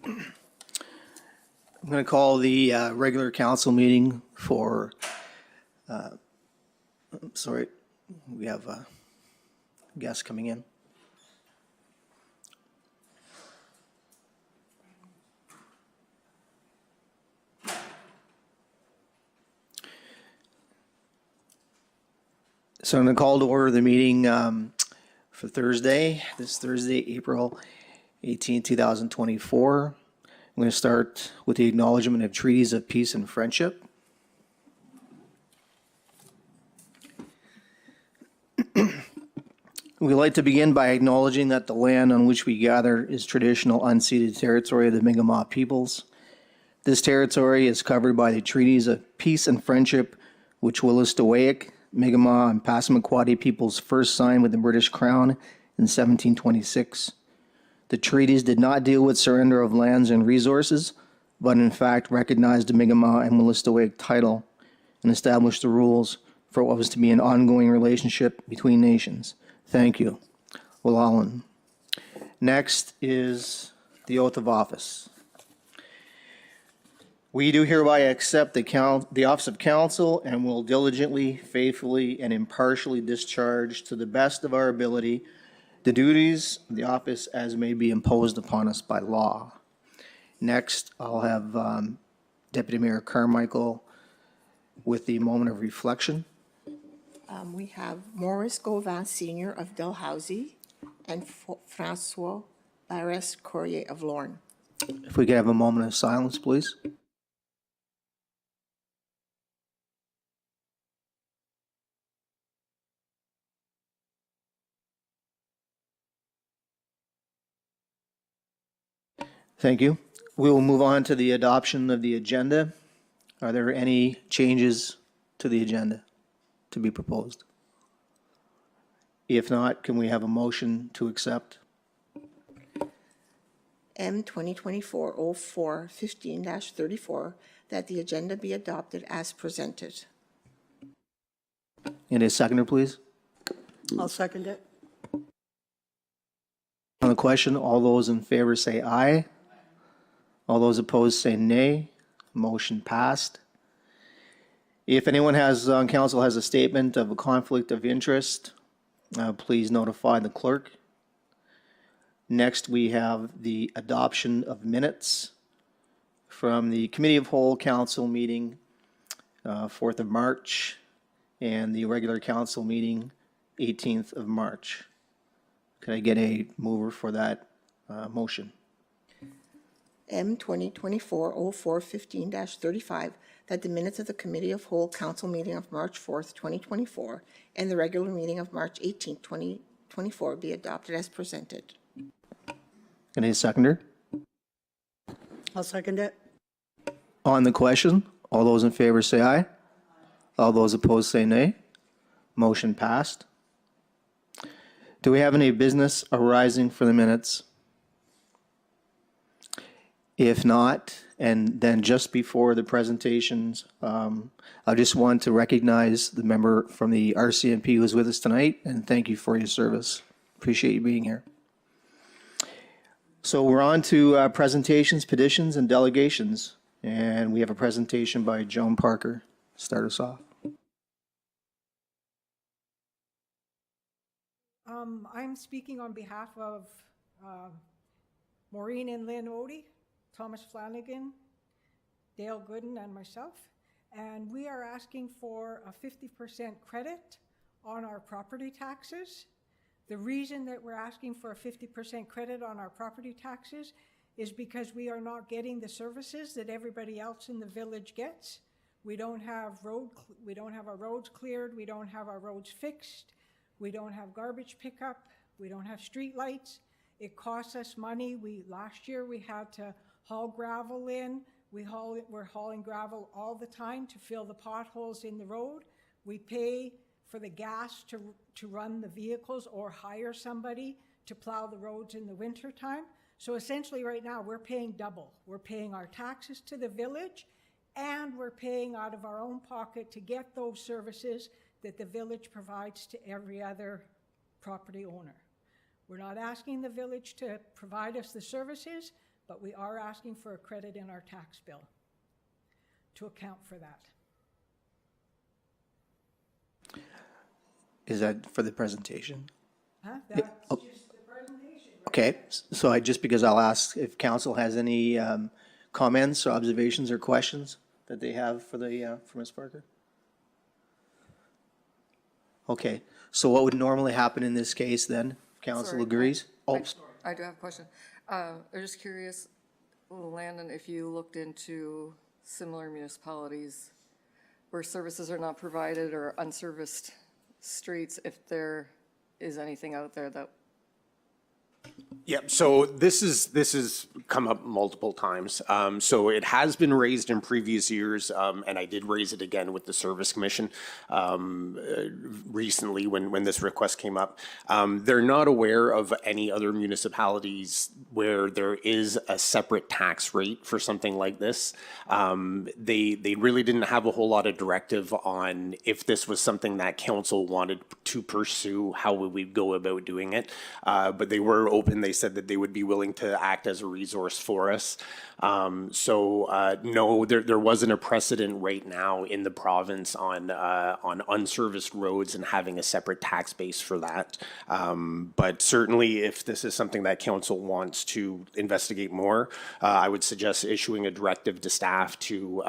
I'm going to call the regular council meeting for, sorry, we have a guest coming in. So I'm going to call to order the meeting for Thursday, this Thursday, April 18, 2024. I'm going to start with the acknowledgement of treaties of peace and friendship. We'd like to begin by acknowledging that the land on which we gather is traditional unceded territory of the Mi'kmaq peoples. This territory is covered by the treaties of peace and friendship, which Wolastoqiyik, Mi'kmaq, and Passamaquoddy peoples first signed with the British Crown in 1726. The treaties did not deal with surrender of lands and resources, but in fact recognized the Mi'kmaq and Wolastoqiyik title and established the rules for what was to be an ongoing relationship between nations. Thank you. Walalan. Next is the oath of office. We do hereby accept the office of council and will diligently, faithfully, and impartially discharge to the best of our ability the duties of the office as may be imposed upon us by law. Next, I'll have Deputy Mayor Carmichael with the moment of reflection. We have Maurice Gauvin Sr. of Dalhousie and Francois Barres Courrier of Lorne. If we could have a moment of silence, please. Thank you. We will move on to the adoption of the agenda. Are there any changes to the agenda to be proposed? If not, can we have a motion to accept? M 2024-04-15-34, that the agenda be adopted as presented. And a seconder, please. I'll second it. On the question, all those in favor say aye. All those opposed say nay. Motion passed. If anyone on council has a statement of a conflict of interest, please notify the clerk. Next, we have the adoption of minutes from the Committee of Whole Council meeting, 4th of March, and the regular council meeting, 18th of March. Can I get a mover for that motion? M 2024-04-15-35, that the minutes of the Committee of Whole Council meeting of March 4th, 2024, and the regular meeting of March 18th, 2024 be adopted as presented. Any seconder? I'll second it. On the question, all those in favor say aye. All those opposed say nay. Motion passed. Do we have any business arising for the minutes? If not, and then just before the presentations, I just want to recognize the member from the RCMP who is with us tonight, and thank you for your service. Appreciate you being here. So we're on to presentations, petitions, and delegations, and we have a presentation by Joan Parker. Start us off. I'm speaking on behalf of Maureen and Lynn Odie, Thomas Flanagan, Dale Gooden, and myself. And we are asking for a 50% credit on our property taxes. The reason that we're asking for a 50% credit on our property taxes is because we are not getting the services that everybody else in the village gets. We don't have our roads cleared, we don't have our roads fixed, we don't have garbage pickup, we don't have street lights. It costs us money. Last year we had to haul gravel in. We're hauling gravel all the time to fill the potholes in the road. We pay for the gas to run the vehicles or hire somebody to plow the roads in the winter time. So essentially right now we're paying double. We're paying our taxes to the village and we're paying out of our own pocket to get those services that the village provides to every other property owner. We're not asking the village to provide us the services, but we are asking for a credit in our tax bill to account for that. Is that for the presentation? Huh? That's just the presentation. Okay, so just because I'll ask if council has any comments or observations or questions that they have for Ms. Parker? Okay, so what would normally happen in this case then? Council Sorry, agrees? Oh, I do have a question. I'm just curious, Landon, if you looked into similar municipalities where services are not provided or unserviced streets, if there is anything out there that, Yeah, so this is come up multiple times. So it has been raised in previous years, and I did raise it again with the Service Commission recently when this request came up. They're not aware of any other municipalities where there is a separate tax rate for something like this. They really didn't have a whole lot of directive on if this was something that council wanted to pursue, how would we go about doing it. But they were open. They said that they would be willing to act as a resource for us. No, there wasn't a precedent right now in the province on unserviced roads and having a separate tax base for that. But certainly, if this is something that council wants to investigate more, I would suggest issuing a directive to staff to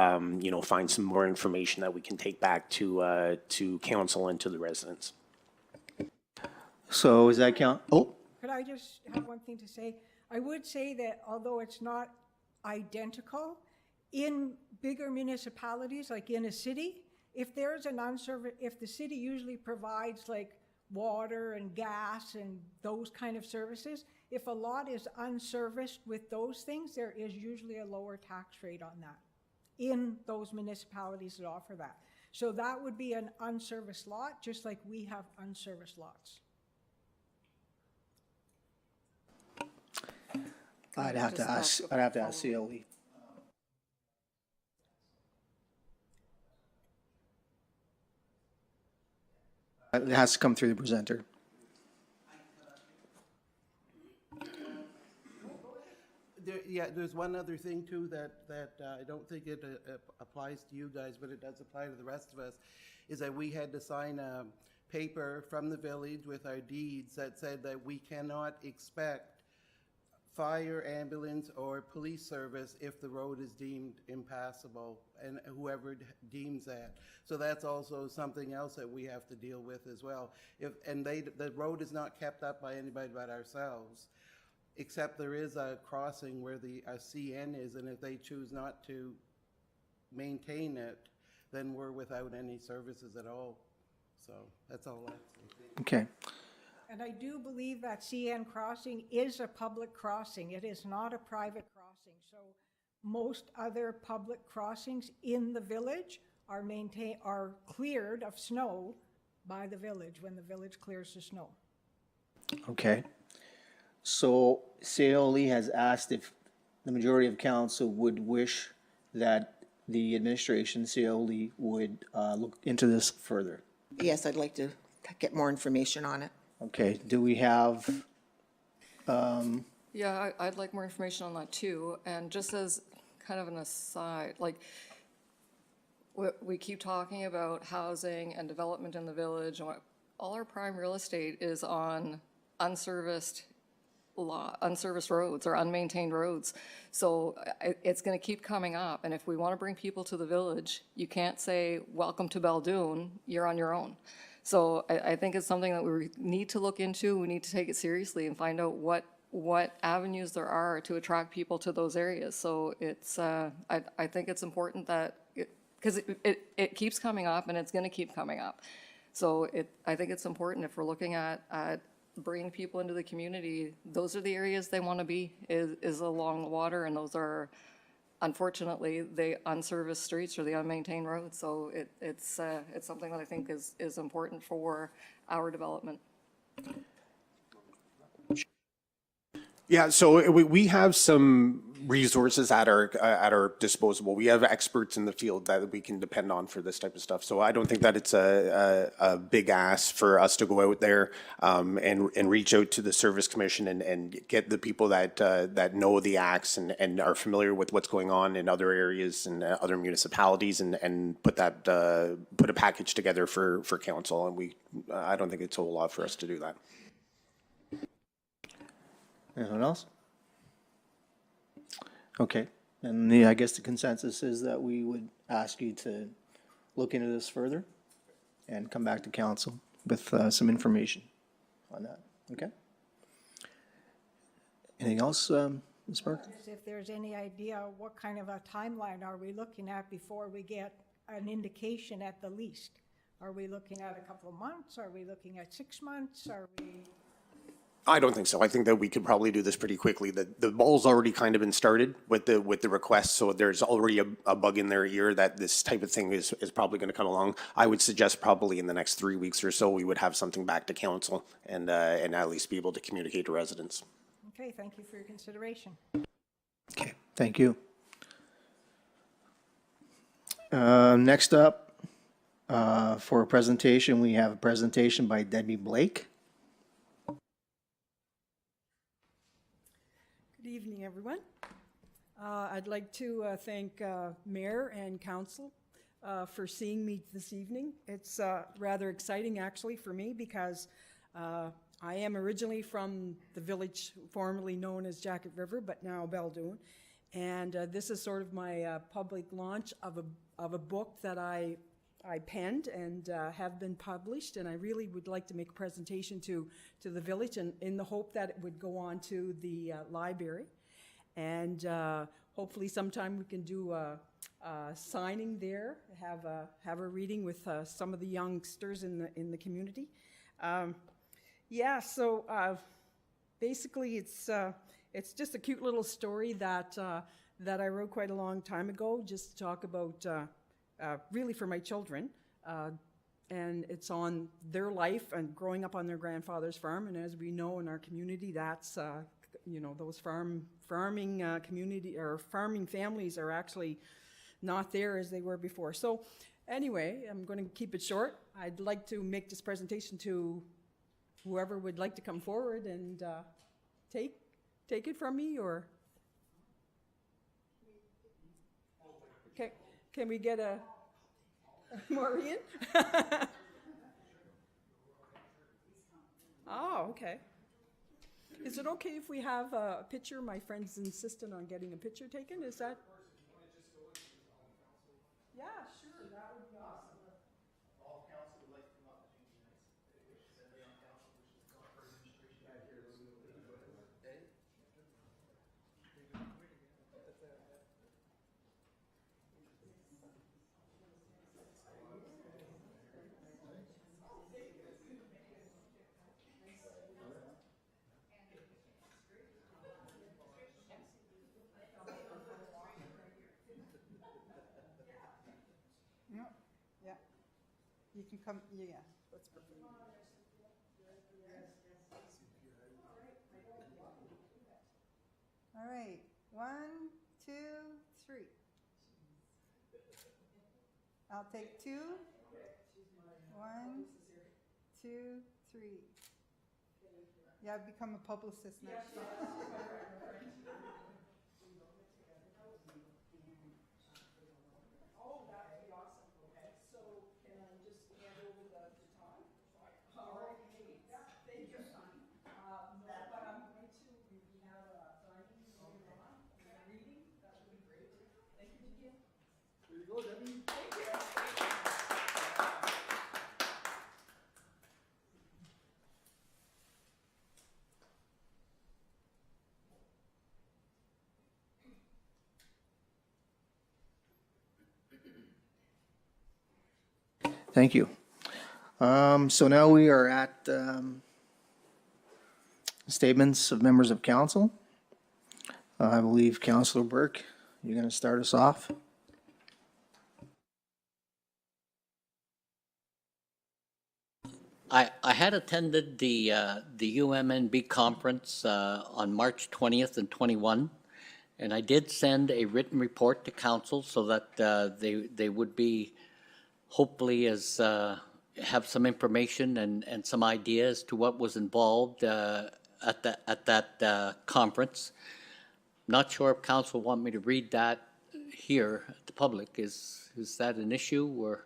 find some more information that we can take back to council and to the residents. so is that count? Oh, Could I just have one thing to say? I would say that although it's not identical, in bigger municipalities, like in a city, if there's an if the city usually provides like water and gas and those kind of services, if a lot is unserviced with those things, there is usually a lower tax rate on that in those municipalities that offer that. So that would be an unserviced lot, just like we have unserviced lots. I'd have to ask COE. It has to come through the presenter. There's one other thing too that I don't think it applies to you guys, but it does apply to the rest of us, is that we had to sign a paper from the village with our deeds that said that we cannot expect fire, ambulance, or police service if the road is deemed impassable, and whoever deems that. So that's also something else that we have to deal with as well. The road is not kept up by anybody but ourselves, except there is a crossing where a CN is, and if they choose not to maintain it, then we're without any services at all. So that's all I think. Okay. And I do believe that CN crossing is a public crossing. It is not a private crossing. So most other public crossings in the village are cleared of snow by the village when the village clears the snow. Okay. So COE has asked if the majority of council would wish that the administration, COE, would look into this further. Yes, I'd like to get more information on it. Okay, do we have, yeah, I'd like more information on that too. And just as kind of an aside, like, we keep talking about housing and development in the village, and all our prime real estate is on unserviced roads or unmaintained roads. So it's going to keep coming up. And if we want to bring people to the village, you can't say, welcome to Baldoon, you're on your own. So I think it's something that we need to look into. We need to take it seriously and find out what avenues there are to attract people to those areas. So it's, I think it's important that, because it keeps coming up and it's going to keep coming up. So I think it's important if we're looking at bringing people into the community, those are the areas they want to be, is along the water, and those are, unfortunately, the unserviced streets or the unmaintained roads. So it's something that I think is important for our development. Yeah, so we have some resources at our disposal. We have experts in the field that we can depend on for this type of stuff. So I don't think that it's a big ask for us to go out there and reach out to the Service Commission and get the people that know the acts and are familiar with what's going on in other areas and other municipalities and put a package together for council. And I don't think it's a whole lot for us to do that. Anyone else? Okay, and I guess the consensus is that we would ask you to look into this further and come back to council with some information on that, okay? Anything else, Ms. Burke? If there's any idea, what kind of a timeline are we looking at before we get an indication at the least? Are we looking at a couple of months? Are we looking at 6 months? Are we? I don't think so. I think that we could probably do this pretty quickly. The ball's already kind of been started with the request, so there's already a bug in their ear that this type of thing is probably going to come along. I would suggest probably in the next 3 weeks or so, we would have something back to council and at least be able to communicate to residents. Okay, thank you for your consideration. Okay, thank you. Next up, for a presentation, we have a presentation by Debbie Blake. Good evening, everyone. I'd like to thank Mayor and Council for seeing me this evening. It's rather exciting, actually, for me because I am originally from the village formerly known as Jacket River, but now Baldoon. And this is sort of my public launch of a book that I penned and have been published, and I really would like to make a presentation to the village and in the hope that it would go on to the library. And hopefully sometime we can do a signing there, have a reading with some of the youngsters in the community. Yeah, so basically it's just a cute little story that I wrote quite a long time ago, just to talk about really for my children, and it's on their life and growing up on their grandfather's farm. And as we know in our community, that's those farming community or farming families are actually not there as they were before. So anyway, I'm going to keep it short. I'd like to make this presentation to whoever would like to come forward and take it from me, or can we get a Maureen? Oh, okay. Is it okay if we have a picture? My friends insisted on getting a picture taken. Is that? Yeah, sure. That would be awesome. All council would like to come up. You can come, yeah, that's perfect. All right, 1, 2, 3. I'll take 2. 1, 2, 3. Yeah, I've become a publicist now. Thank you. So now we are at statements of members of council. I believe Councillor Burke, you're going to start us off. I had attended the UMNB conference on March 20th and 21, And I did send a written report to council so that they would be hopefully have some information and some ideas to what was involved at that conference. Not sure if council want me to read that here at the public. Is that an issue or?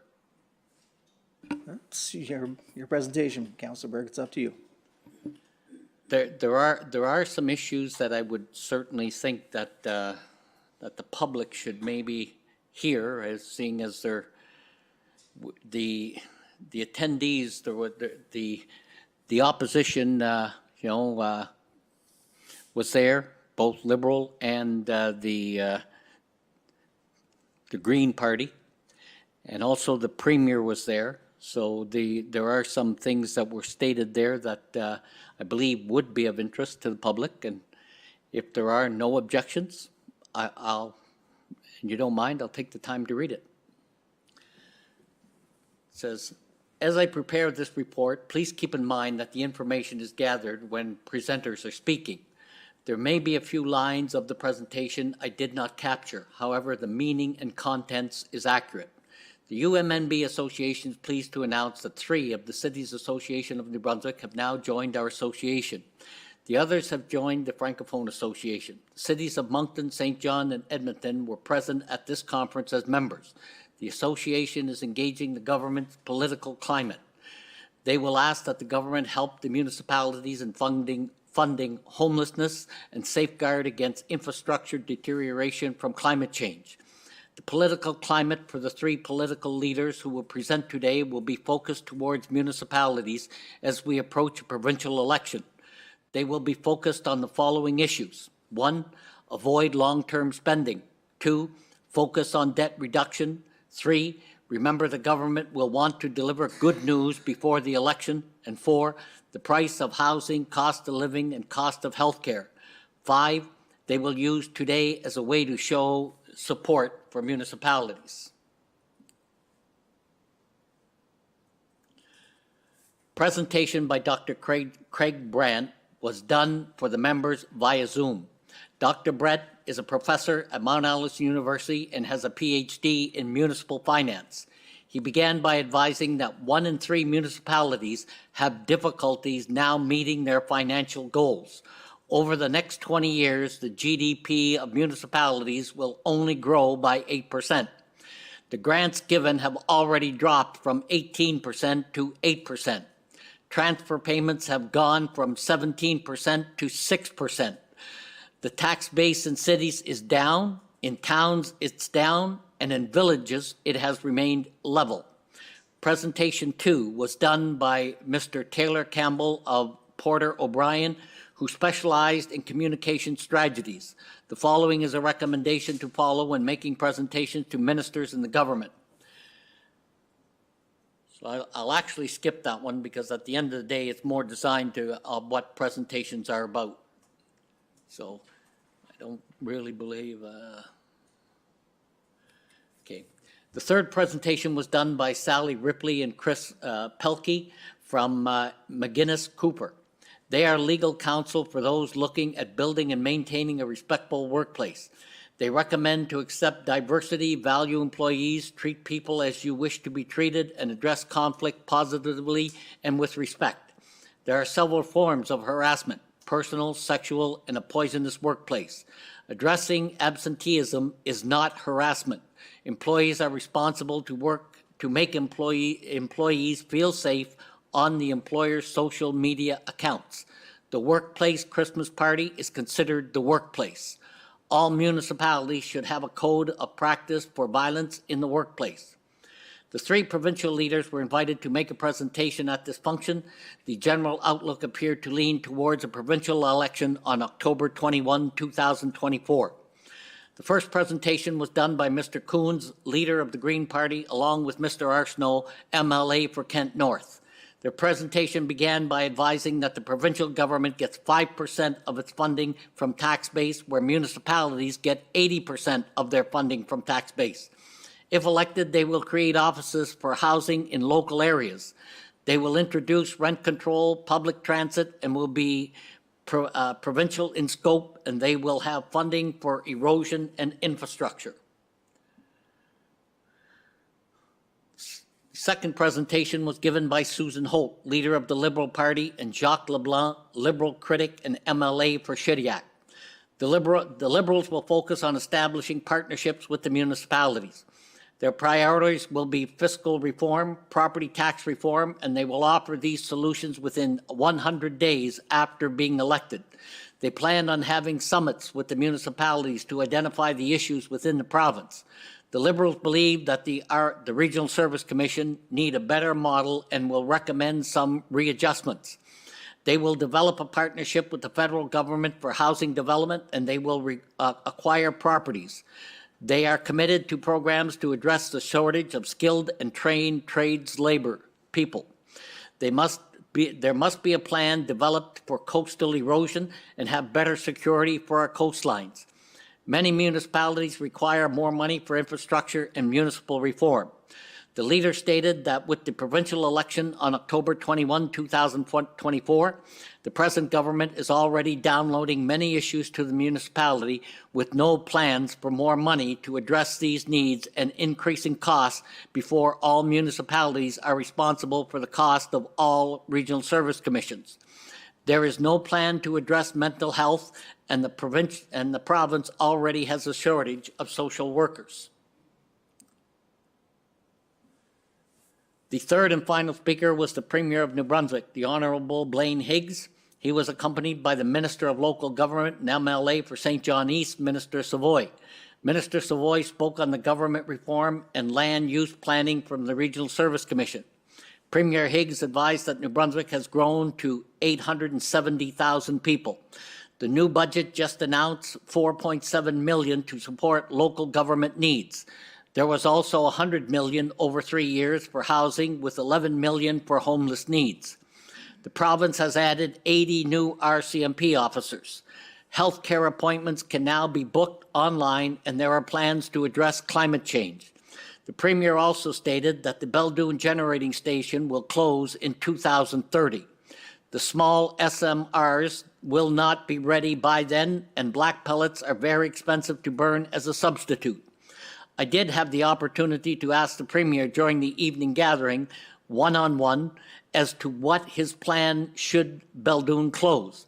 It's your presentation, Councilor Burke. It's up to you. There are some issues that I would certainly think that that the public should maybe hear, as seeing as they're the attendees, the opposition, was there, both Liberal and the Green Party, and also the Premier was there. So there are some things that were stated there that I believe would be of interest to the public, and if there are no objections, and you don't mind, I'll take the time to read it. It says, as I prepare this report, please keep in mind that the information is gathered when presenters are speaking. There may be a few lines of the presentation I did not capture. However, the meaning and contents is accurate. The UMNB Association is pleased to announce that 3 of the Cities Association of New Brunswick have now joined our association. The others have joined the Francophone Association. The cities of Moncton, St. John, and Edmonton were present at this conference as members. The association is engaging the government's political climate. They will ask that the government help the municipalities in funding homelessness and safeguard against infrastructure deterioration from climate change. The political climate for the 3 political leaders who will present today will be focused towards municipalities as we approach a provincial election. They will be focused on the following issues. 1, avoid long-term spending. 2, focus on debt reduction. 3, remember the government will want to deliver good news before the election. And 4, the price of housing, cost of living, and cost of health care. 5, they will use today as a way to show support for municipalities. Presentation by Dr. Craig Brandt was done for the members via Zoom. Dr. Brett is a professor at Mount Allison University and has a PhD in municipal finance. He began by advising that 1 in 3 municipalities have difficulties now meeting their financial goals. Over the next 20 years, the GDP of municipalities will only grow by 8%. The grants given have already dropped from 18% to 8%. Transfer payments have gone from 17% to 6%. The tax base in cities is down, in towns it's down, and in villages it has remained level. Presentation 2 was done by Mr. Taylor Campbell of Porter O'Brien, who specialized in communication strategies. The following is a recommendation to follow when making presentations to ministers in the government. So I'll actually skip that one because at the end of the day, it's more designed to what presentations are about. So I don't really believe. Okay. The third presentation was done by Sally Ripley and Chris Pelkey from McGuinness Cooper. They are legal counsel for those looking at building and maintaining a respectful workplace. They recommend to accept diversity, value employees, treat people as you wish to be treated, and address conflict positively and with respect. There are several forms of harassment: personal, sexual, and a poisonous workplace. Addressing absenteeism is not harassment. Employees are responsible to work to make employees feel safe on the employer's social media accounts. The workplace Christmas party is considered the workplace. All municipalities should have a code of practice for violence in the workplace. The 3 provincial leaders were invited to make a presentation at this function. The general outlook appeared to lean towards a provincial election on October 21, 2024. The first presentation was done by Mr. Coons, leader of the Green Party, along with Mr. Arsenault, MLA for Kent North. Their presentation began by advising that the provincial government gets 5% of its funding from tax base, where municipalities get 80% of their funding from tax base. If elected, they will create offices for housing in local areas. They will introduce rent control, public transit, and will be provincial in scope, and they will have funding for erosion and infrastructure. Second presentation was given by Susan Holt, leader of the Liberal Party, and Jacques LeBlanc, Liberal critic and MLA for Shediac. The Liberals will focus on establishing partnerships with the municipalities. Their priorities will be fiscal reform, property tax reform, and they will offer these solutions within 100 days after being elected. They plan on having summits with the municipalities to identify the issues within the province. The Liberals believe that the Regional Service Commission need a better model and will recommend some readjustments. They will develop a partnership with the federal government for housing development, and they will acquire properties. They are committed to programs to address the shortage of skilled and trained trades labor people. There must be a plan developed for coastal erosion and have better security for our coastlines. Many municipalities require more money for infrastructure and municipal reform. The leader stated that with the provincial election on October 21, 2024, the present government is already downloading many issues to the municipality with no plans for more money to address these needs and increasing costs before all municipalities are responsible for the cost of all regional service commissions. There is no plan to address mental health, and the province already has a shortage of social workers. The third and final speaker was the Premier of New Brunswick, the Honourable Blaine Higgs. He was accompanied by the Minister of Local Government and MLA for St. John East, Minister Savoy. Minister Savoy spoke on the government reform and land use planning from the Regional Service Commission. Premier Higgs advised that New Brunswick has grown to 870,000 people. The new budget just announced $4.7 million to support local government needs. There was also $100 million over 3 years for housing, with $11 million for homeless needs. The province has added 80 new RCMP officers. Healthcare appointments can now be booked online, and there are plans to address climate change. The Premier also stated that the Beldoon generating station will close in 2030. The small SMRs will not be ready by then, and black pellets are very expensive to burn as a substitute. I did have the opportunity to ask the Premier during the evening gathering, one-on-one, as to what his plan should Beldoon close.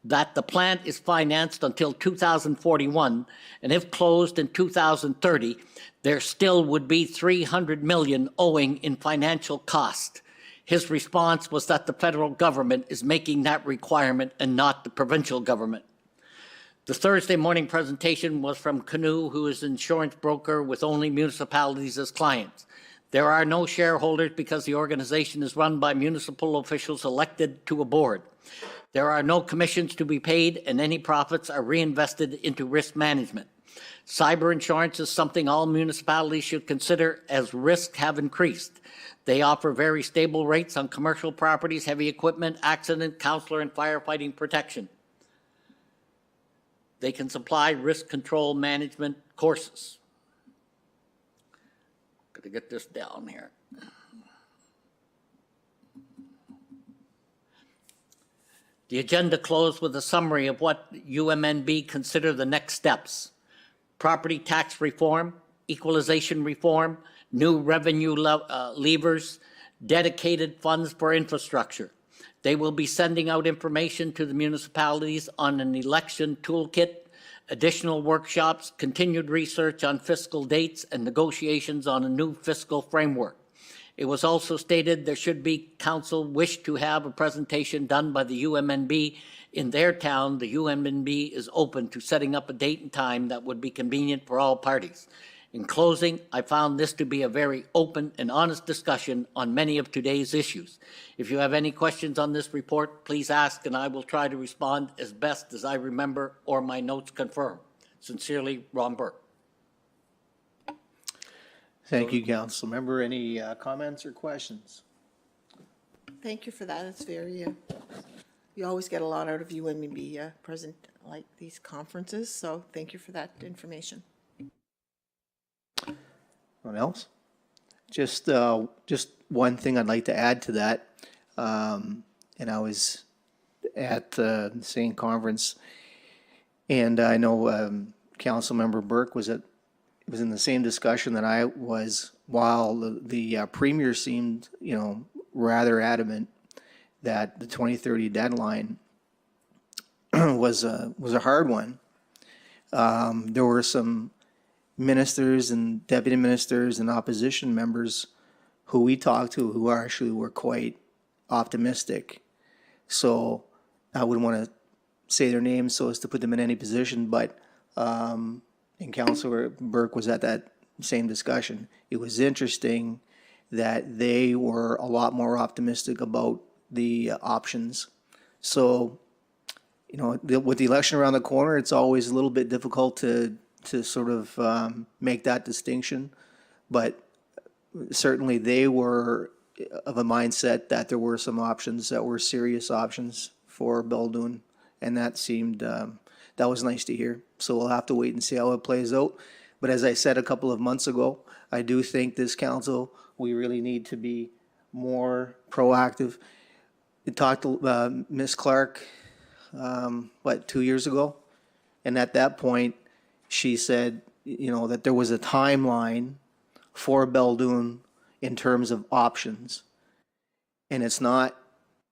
That the plant is financed until 2041, and if closed in 2030, there still would be $300 million owing in financial cost. His response was that the federal government is making that requirement and not the provincial government. The Thursday morning presentation was from Canoe, who is an insurance broker with only municipalities as clients. There are no shareholders because the organization is run by municipal officials elected to a board. There are no commissions to be paid, and any profits are reinvested into risk management. Cyber insurance is something all municipalities should consider as risks have increased. They offer very stable rates on commercial properties, heavy equipment, accident, counselor, and firefighting protection. They can supply risk control management courses. Got to get this down here. The agenda closed with a summary of what UMNB consider the next steps: property tax reform, equalization reform, new revenue levers, dedicated funds for infrastructure. They will be sending out information to the municipalities on an election toolkit, additional workshops, continued research on fiscal dates, and negotiations on a new fiscal framework. It was also stated there should be council wish to have a presentation done by the UMNB in their town. The UMNB is open to setting up a date and time that would be convenient for all parties. In closing, I found this to be a very open and honest discussion on many of today's issues. If you have any questions on this report, please ask, and I will try to respond as best as I remember or my notes confirm. Sincerely, Ron Burke. Thank you, Council Member. Any comments or questions? Thank you for that. It's very, you always get a lot out of UMB present like these conferences, so thank you for that information. Anyone else? Just one thing I'd like to add to that, and I was at the same conference. And I know Councilmember Burke was in the same discussion that I was, while the premier seemed, rather adamant that the 2030 deadline was a hard one. There were some ministers and deputy ministers and opposition members who we talked to who actually were quite optimistic. So I wouldn't want to say their names so as to put them in any position, but and Councilor Burke was at that same discussion. It was interesting that they were a lot more optimistic about the options. So, with the election around the corner, it's always a little bit difficult to sort of make that distinction. But certainly they were of a mindset that there were some options that were serious options for Beldoon. And that seemed, that was nice to hear. So we'll have to wait and see how it plays out. But as I said a couple of months ago, I do think this council, we really need to be more proactive. We talked to Ms. Clark, 2 years ago? And at that point, she said, that there was a timeline for Beldoon in terms of options. And it's not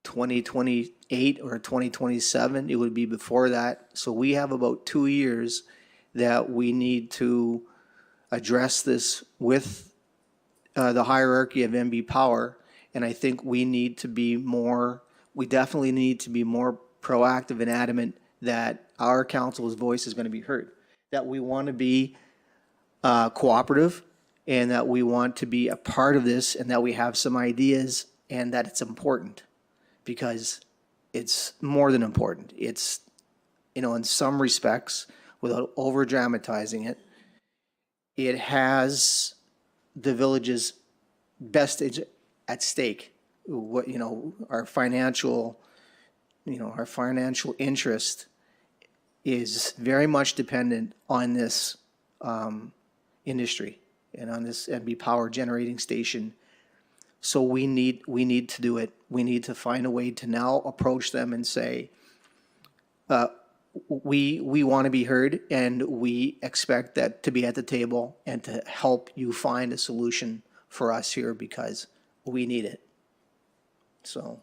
2028 or 2027, it would be before that. So we have about 2 years that we need to address this with the hierarchy of MB Power. And I think we definitely need to be more proactive and adamant that our council's voice is going to be heard, that we want to be cooperative, and that we want to be a part of this, and that we have some ideas, and that it's important, because it's more than important. It's, in some respects, without over dramatizing it, it has the village's best at stake. What, our financial interest is very much dependent on this industry and on this MB Power generating station. So we need to do it. We need to find a way to now approach them and say, we want to be heard, and we expect that to be at the table and to help you find a solution for us here, because we need it. So,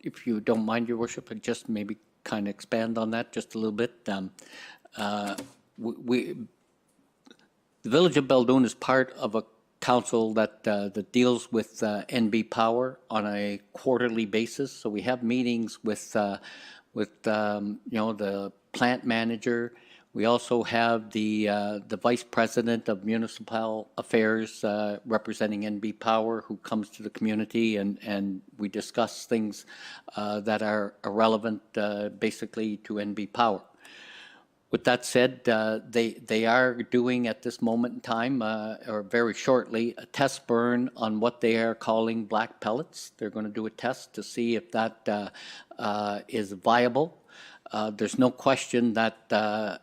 If you don't mind, Your Worship, I'd just maybe kind of expand on that just a little bit. The Village of Beldoon is part of a council that deals with NB Power on a quarterly basis. So we have meetings with the plant manager. We also have the vice president of municipal affairs representing NB Power, who comes to the community, and we discuss things that are relevant basically to NB Power. With that said, they are doing at this moment in time, or very shortly, a test burn on what they are calling black pellets. They're going to do a test to see if that is viable. There's no question that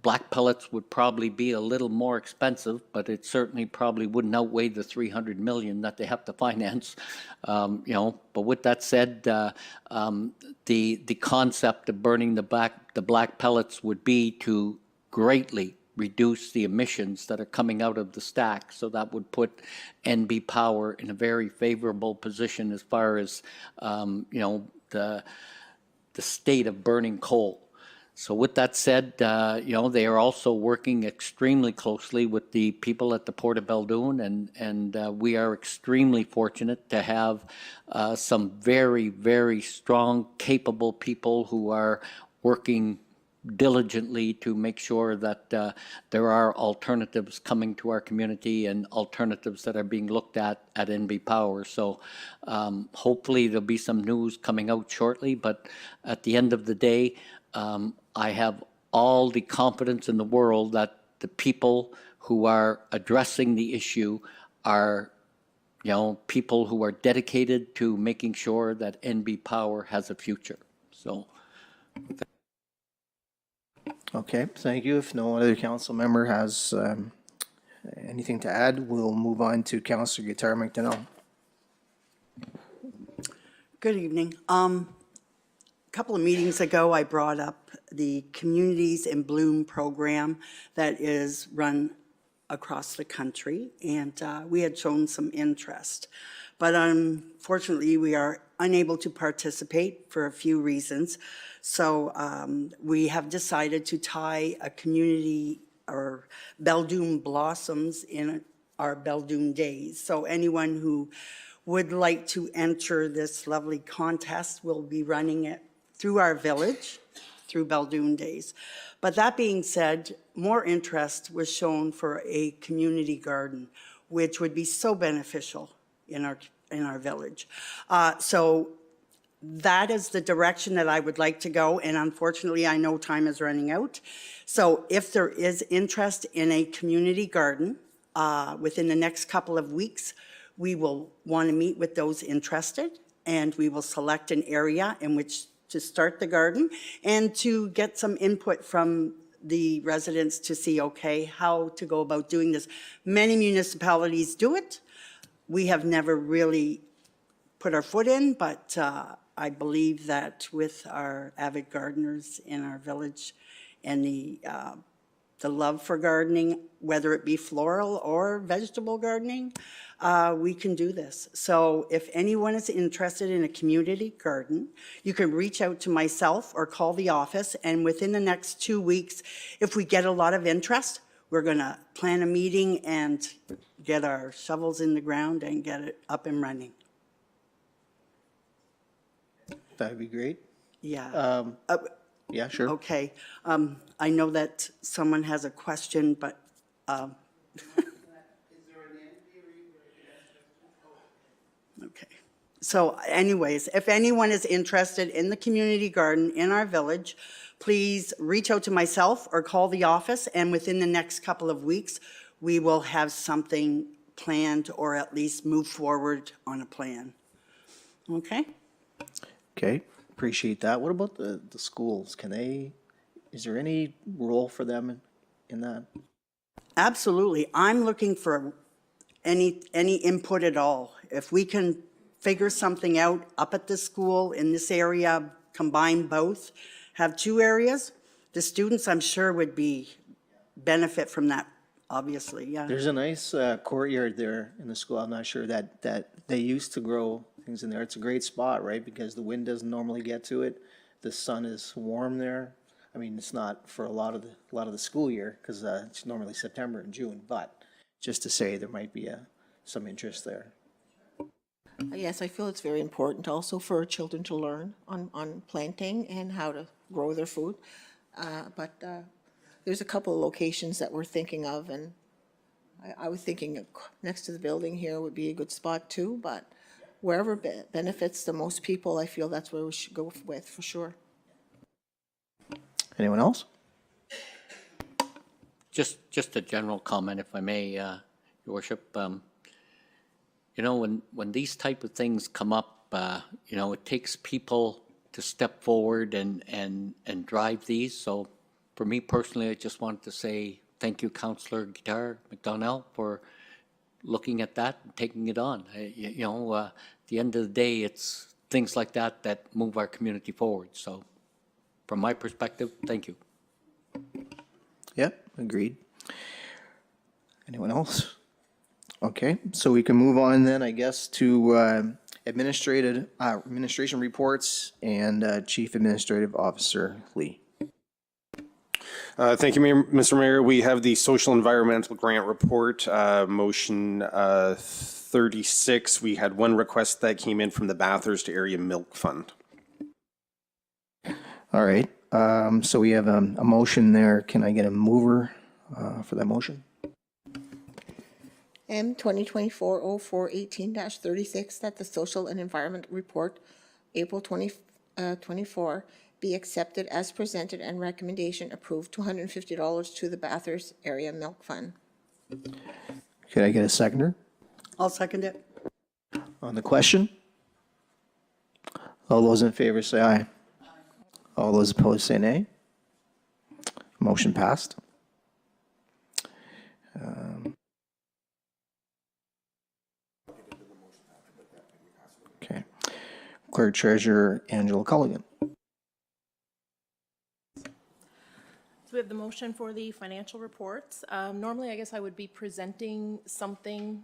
black pellets would probably be a little more expensive, but it certainly probably wouldn't outweigh the $300 million that they have to finance. But with that said, the concept of burning the black pellets would be to greatly reduce the emissions that are coming out of the stack. So that would put NB Power in a very favorable position as far as the state of burning coal. So with that said, they are also working extremely closely with the people at the Port of Beldoon, and we are extremely fortunate to have some very, very strong, capable people who are working diligently to make sure that there are alternatives coming to our community, and alternatives that are being looked at NB Power. So hopefully there'll be some news coming out shortly, but at the end of the day, I have all the confidence in the world that the people who are addressing the issue are people who are dedicated to making sure that NB Power has a future. So. okay, thank you. If no other council member has anything to add, we'll move on to Councilor Guitar McDonnell. Good evening. A couple of meetings ago, I brought up the Communities in Bloom program that is run across the country, and we had shown some interest. But unfortunately, we are unable to participate for a few reasons. So we have decided to tie a community or Beldoon Blossoms in our Beldoon Days. So anyone who would like to enter this lovely contest will be running it through our village, through Beldoon Days. But that being said, more interest was shown for a community garden, which would be so beneficial in our village. So that is the direction that I would like to go, and unfortunately, I know time is running out. So if there is interest in a community garden within the next couple of weeks, we will want to meet with those interested, and we will select an area in which to start the garden and to get some input from the residents to see, okay, how to go about doing this. Many municipalities do it. We have never really put our foot in, but I believe that with our avid gardeners in our village and the love for gardening, whether it be floral or vegetable gardening, we can do this. So if anyone is interested in a community garden, you can reach out to myself or call the office, and within the next 2 weeks, if we get a lot of interest, we're going to plan a meeting and get our shovels in the ground and get it up and running. That'd be great. Yeah. Yeah, sure. Okay. I know that someone has a question, but okay. So anyways, if anyone is interested in the community garden in our village, please reach out to myself or call the office, and within the next couple of weeks, we will have something planned or at least move forward on a plan. Okay? Okay, appreciate that. What about the schools? Is there any role for them in that? Absolutely. I'm looking for any input at all. If we can figure something out up at the school in this area, combine both, have 2 areas, the students, I'm sure, would benefit from that, obviously, yeah. There's a nice courtyard there in the school. I'm not sure that they used to grow things in there. It's a great spot, right? Because the wind doesn't normally get to it. The sun is warm there. I mean, it's not for a lot of the school year because it's normally September and June. But just to say, there might be some interest there. Yes, I feel it's very important also for children to learn on planting and how to grow their food. But there's a couple of locations that we're thinking of, and I was thinking next to the building here would be a good spot too, but wherever benefits the most people, I feel that's where we should go with, for sure. Anyone else? Just a general comment, if I may, Your Worship. You know, when these type of things come up, you know, it takes people to step forward and drive these. So for me personally, I just wanted to say thank you, Councillor Guitar McDonnell, for looking at that and taking it on. You know, at the end of the day, it's things like that that move our community forward. So from my perspective, thank you. Yep, agreed. Anyone else? Okay, so we can move on then, I guess, to administration reports and Chief Administrative Officer Lee. Thank you, Mr. Mayor. We have the Social Environmental Grant Report, motion 36. We had one request that came in from the Bathurst Area Milk Fund. All right, so we have a motion there. Can I get a mover for that motion? M 2024-04-18-36, that the Social and Environment Report, April 2024, be accepted as presented and recommendation approved, $250 to the Bathurst Area Milk Fund. Could I get a seconder I'll second it. on the question? All those in favor say aye. All those opposed say nay. Motion passed. Okay. Clerk Treasurer Angela Culligan. So we have the motion for the financial reports. Normally, I guess I would be presenting something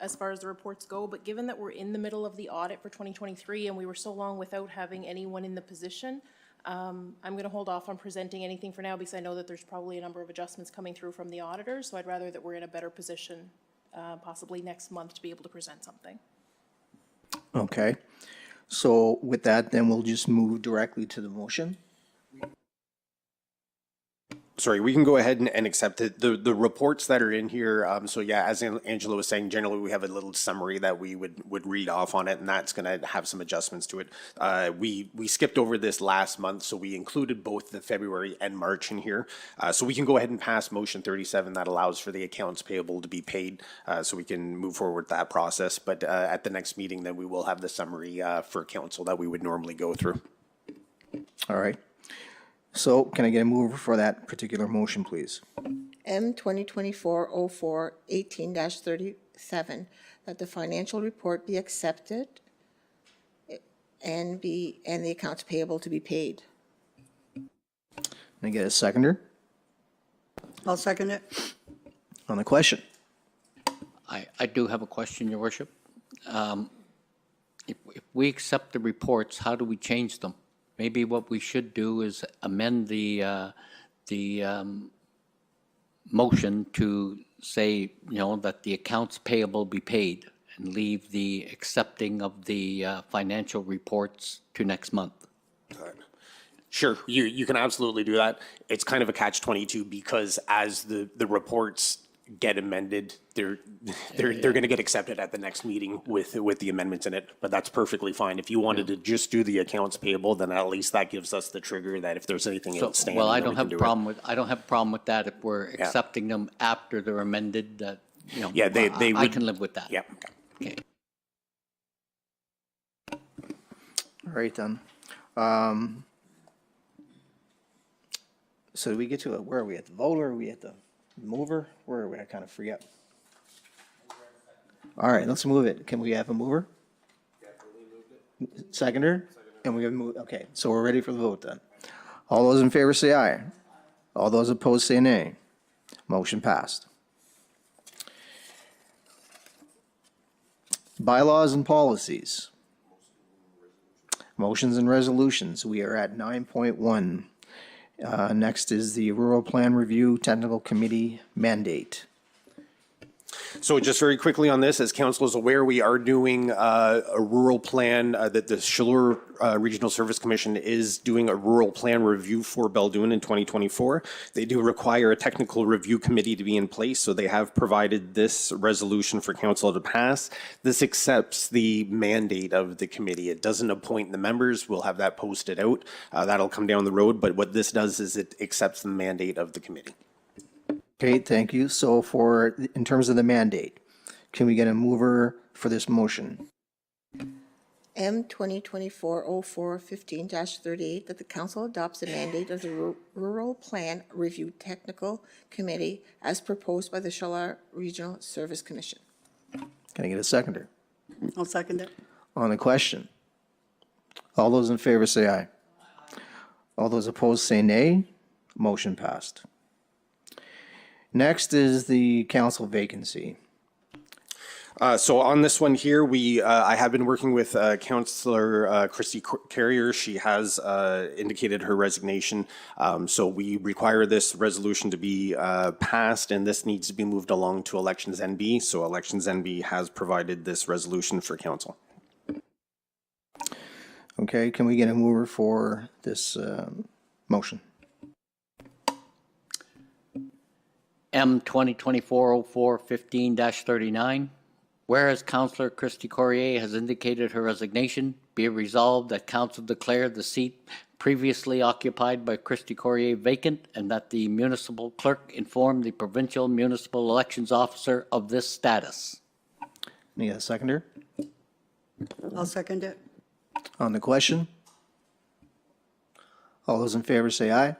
as far as the reports go, but given that we're in the middle of the audit for 2023 and we were so long without having anyone in the position, I'm going to hold off on presenting anything for now because I know that there's probably a number of adjustments coming through from the auditors, so I'd rather that we're in a better position possibly next month to be able to present something. Okay. So with that, then we'll just move directly to the motion. Sorry, we can go ahead and accept it. The reports that are in here, so yeah, as Angela was saying, generally we have a little summary that we would read off on it, and that's gonna have some adjustments to it. We skipped over this last month, so we included both the February and March in here. So we can go ahead and pass motion 37 that allows for the accounts payable to be paid, so we can move forward with that process. But at the next meeting, then we will have the summary for council that we would normally go through. All right. So can I get a mover for that particular motion, please? M 2024-04 18-37, that the financial report be accepted and the accounts payable to be paid. Can I get a seconder I'll second it. on the question? I do have a question, Your Worship. If we accept the reports, how do we change them? Maybe what we should do is amend the motion to say, that the accounts payable be paid and leave the accepting of the financial reports to next month. Sure, you can absolutely do that. It's kind of a catch-22 because as the reports get amended, they're going to get accepted at the next meeting with the amendments in it. But that's perfectly fine. If you wanted to just do the accounts payable, then at least that gives us the trigger that if there's anything outstanding, Well, I then don't we have can a do it. problem with, I don't have a problem with that if we're accepting them after they're amended, that, Yeah, they I would- can live with that. Yeah. Okay. All right, then. So do we get to, where are we, at the voter, are we at the mover? Where are we? I kind of forget. All right, let's move it. Can we have a mover? Seconder? And we have move, okay, so we're ready for the vote then. All those in favor say aye. All those opposed say nay. Motion passed. Bylaws and policies. Motions and resolutions. We are at 9.1. Next is the Rural Plan Review Technical Committee mandate. So just very quickly on this, as council is aware, we are doing a rural plan, that the Chaleur Regional Service Commission is doing a rural plan review for Beldoon in 2024. They do require a technical review committee to be in place, so they have provided this resolution for council to pass. This accepts the mandate of the committee. It doesn't appoint the members. We'll have that posted out. That'll come down the road, but what this does is it accepts the mandate of the committee. Okay, thank you. So in terms of the mandate, can we get a mover for this motion? M 2024-04 15-38, that the council adopts the mandate of the Rural Plan Review Technical Committee as proposed by the Chaleur Regional Service Commission. Can I get a seconder I'll second it. on the question? All those in favor say aye. All those opposed say nay. Motion passed. Next is the council vacancy. So on this one here, I have been working with Councillor Christy Carrier. She has indicated her resignation. So we require this resolution to be passed, and this needs to be moved along to Elections NB. So Elections NB has provided this resolution for council. Okay, can we get a mover for this motion? M 2024-04-15-39, whereas Councillor Christy Corrier has indicated her resignation, be it resolved that council declare the seat previously occupied by Christy Corrier vacant, and that the municipal clerk inform the provincial municipal elections officer of this status. Need a seconder I'll second it. on the question? All those in favor say aye.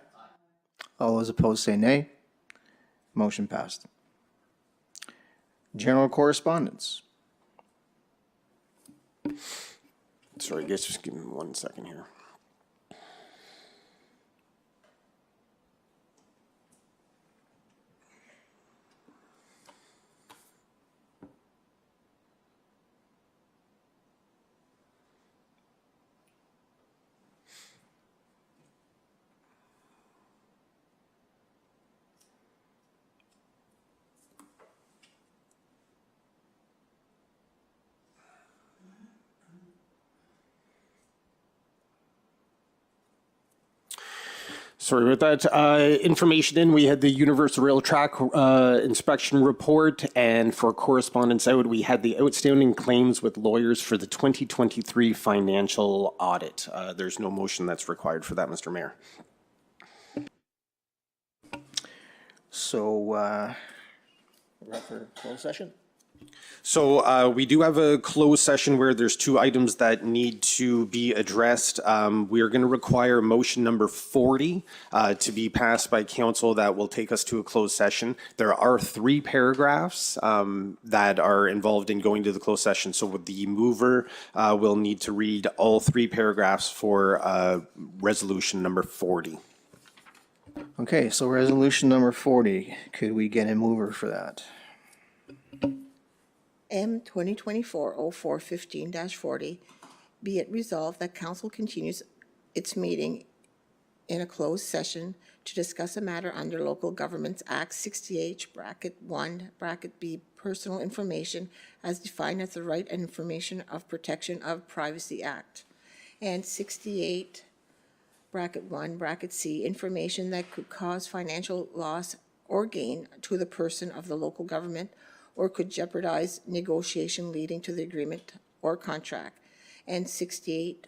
All those opposed say nay. Motion passed. General correspondence. Sorry, guys, just give me 1 second here. Sorry about that. Information in, we had the Universal Rail Track inspection report, and for correspondence out, we had the outstanding claims with lawyers for the 2023 financial audit. There's no motion that's required for that, Mr. Mayor. So, we're up for closed session? So we do have a closed session where there's 2 items that need to be addressed. We are going to require motion number 40 to be passed by council that will take us to a closed session. There are 3 paragraphs that are involved in going to the closed session. So the mover will need to read all 3 paragraphs for resolution number 40. Okay, so resolution number 40, could we get a mover for that? M 2024-04-15-40, be it resolved that council continues its meeting in a closed session to discuss a matter under Local Governments Act 68, bracket 1, bracket B, personal information as defined as the right and information of protection of Privacy Act, and 68, bracket 1, bracket C, information that could cause financial loss or gain to the person of the local government or could jeopardize negotiation leading to the agreement or contract. And 68,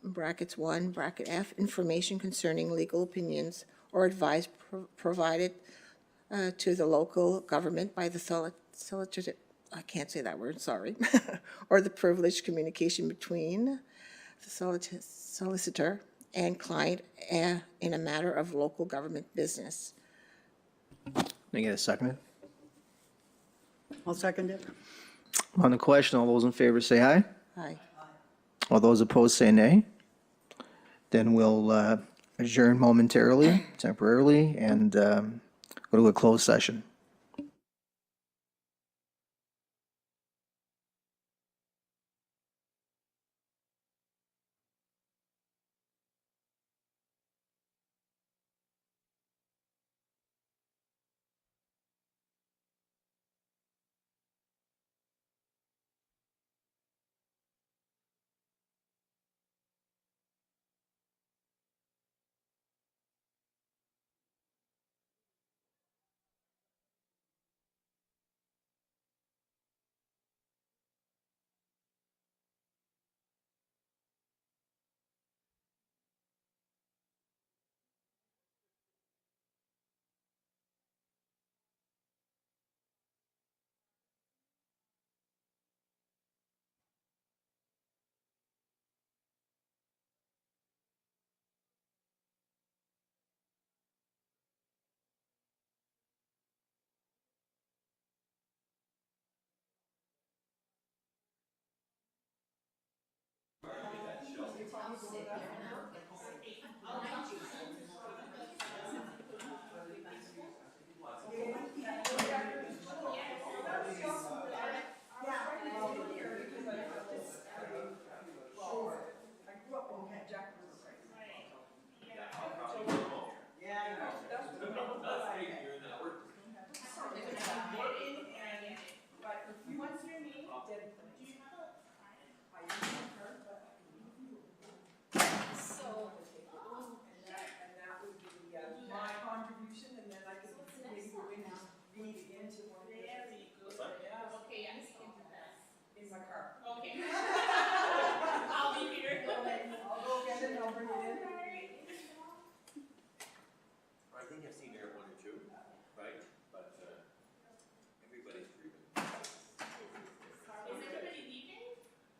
brackets 1, bracket F, information concerning legal opinions or advice provided to the local government by the solicitor, I can't say that word, sorry, or the privileged communication between the solicitor and client in a matter of local government business. Can I get a second? I'll second it. On the question, all those in favor say aye. Aye. All those opposed say nay. Then we'll adjourn momentarily, temporarily, and go to a closed session. My contribution, and then I could maybe go in and read again to one of the. Very good. Yeah. Okay, yes, we can do that. In my car. Okay. I'll be here. I'll go get it and I'll bring it in. I think I've seen there 1 or 2, right? But everybody's dreaming. Is everybody leaving?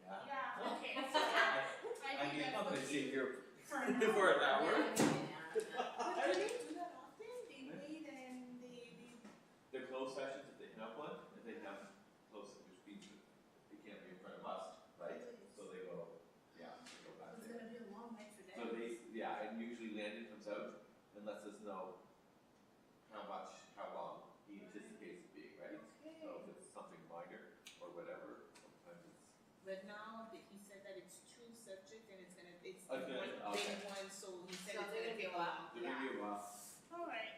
Yeah. Yeah, okay. I mean, I'm gonna sit here for an hour. Do they do that often? They wait and they. The closed sessions, if they have one, if they have closed, which means that they can't be in front of us, right? So they go, yeah. But now that he said that it's two subjects and it's Okay, one okay. big one, so he said So it's they're gonna gonna be take a while. There may be a while. All right.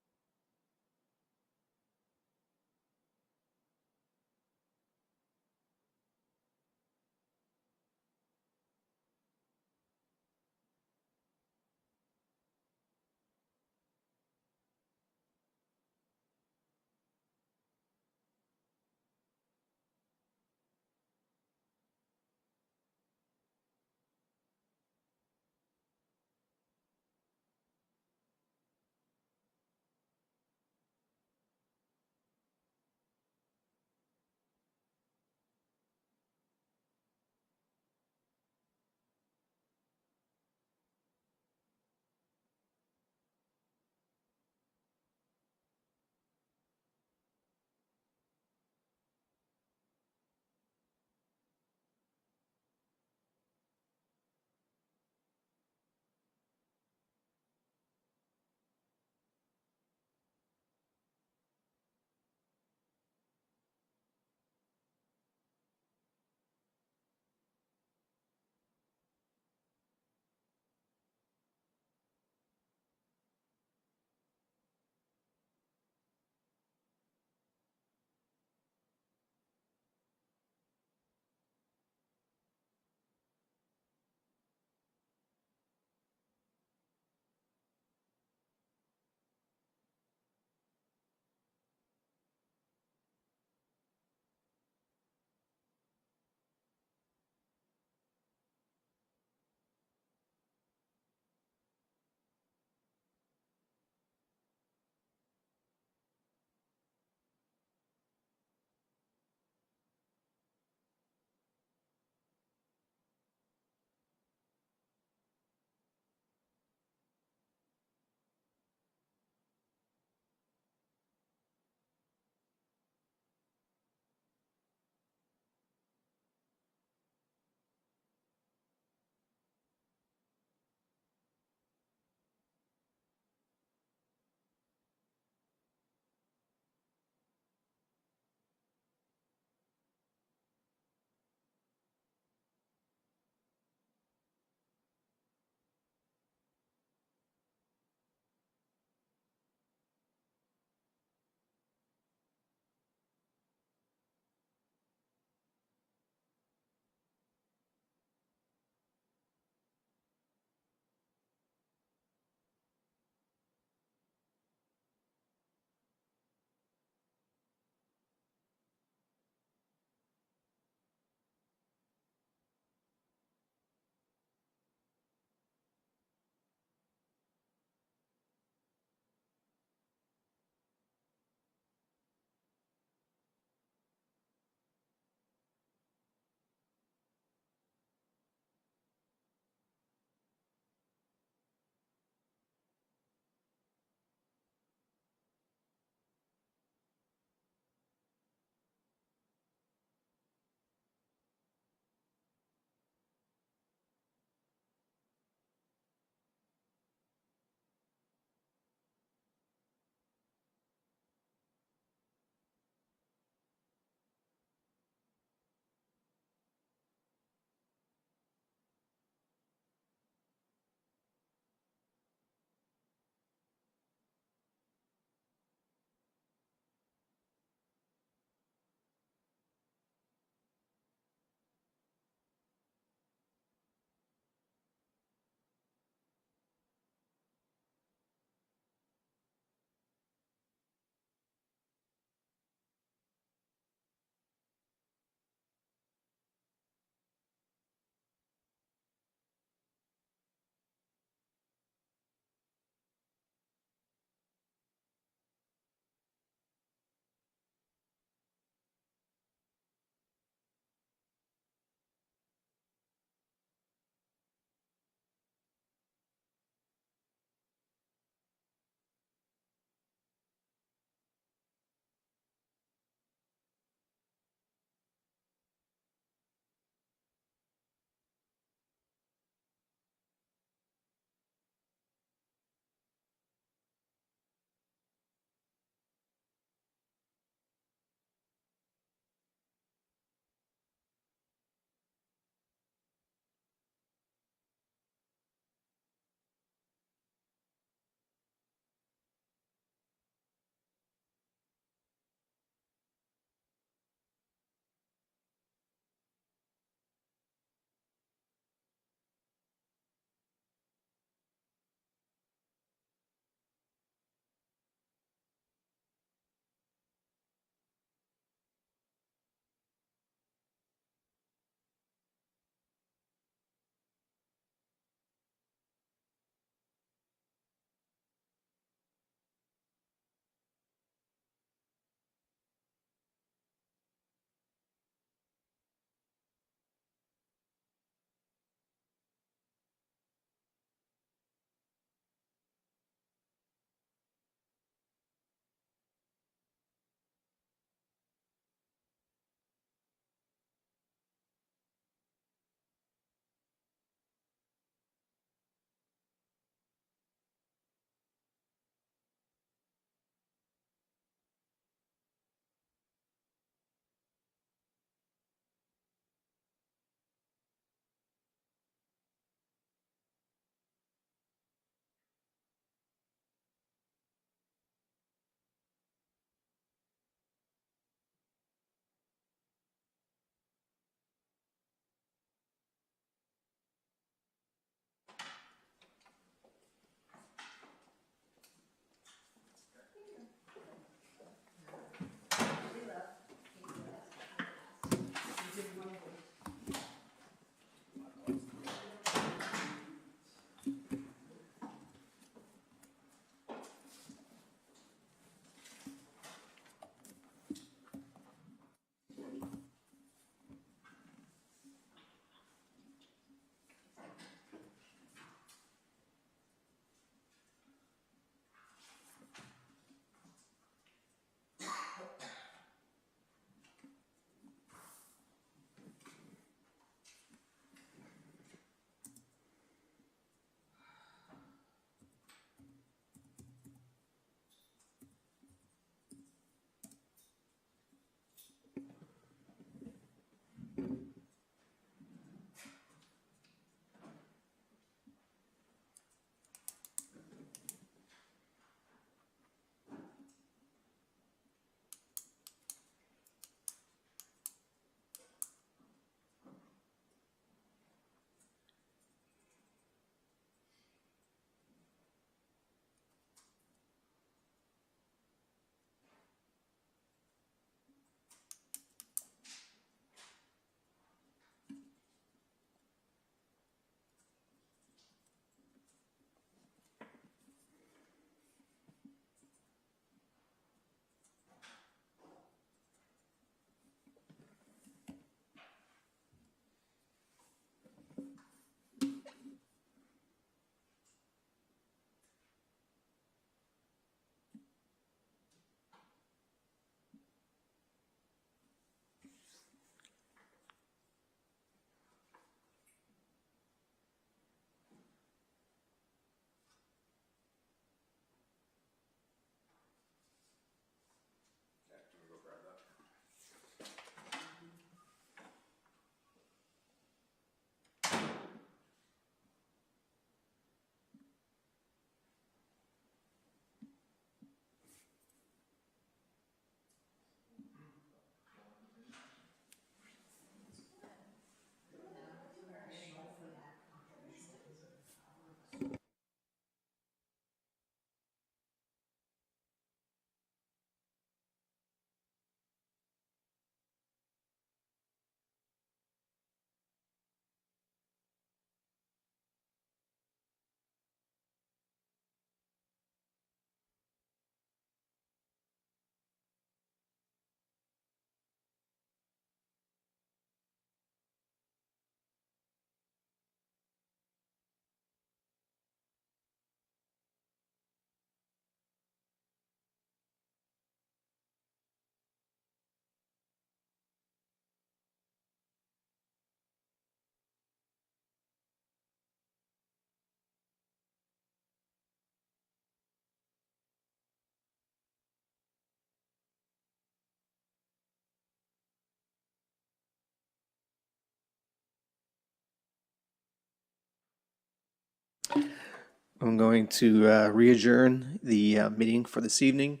I'm going to re-adjourn the meeting for this evening.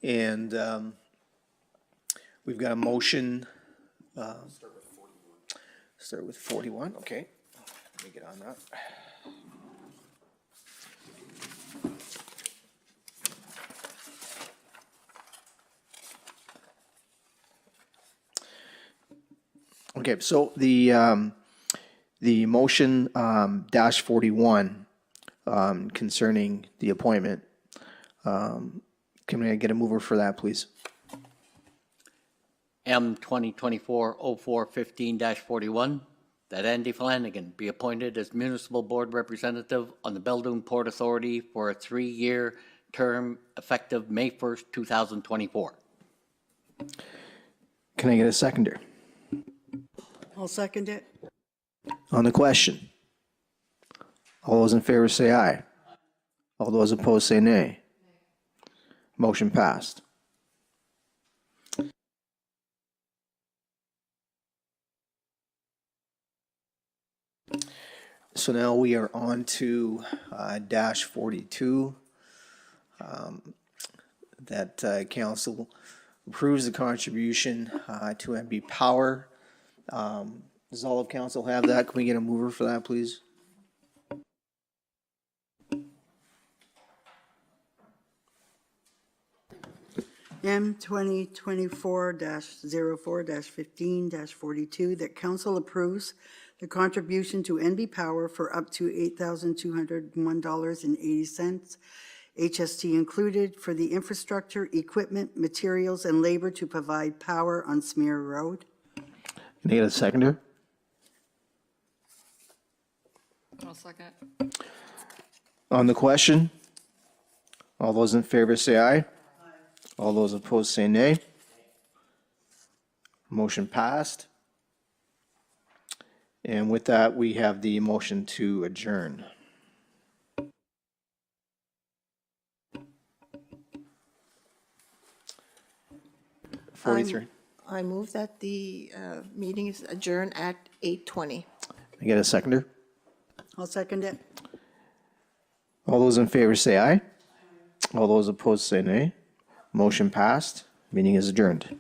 And we've got a motion. Start with 41, okay. Let me get on that. Okay, so the motion dash 41 concerning the appointment. Can I get a mover for that, please? M 2024-04-15-41, that Andy Flanagan be appointed as Municipal Board Representative on the Beldoon Port Authority for a 3-year term effective May 1st, 2024. Can I get a seconder? I'll second it. On the question, all those in favor say aye. All those opposed say nay. Motion passed. So now we are on to dash 42. That council approves the contribution to MB Power. Does all of council have that? Can we get a mover for that, please? M 2024-04-15-42, that council approves the contribution to NB Power for up to $8,201.80, HST included, for the infrastructure, equipment, materials, and labor to provide power on Smear Road. Can I get a seconder? I'll second. On the question, all those in favor say aye. All those opposed say nay. Motion passed. And with that, we have the motion to adjourn. I move that the meeting is adjourned at 8:20. I get a seconder? I'll second it. All those in favor say aye. All those opposed say nay. Motion passed. Meeting is adjourned.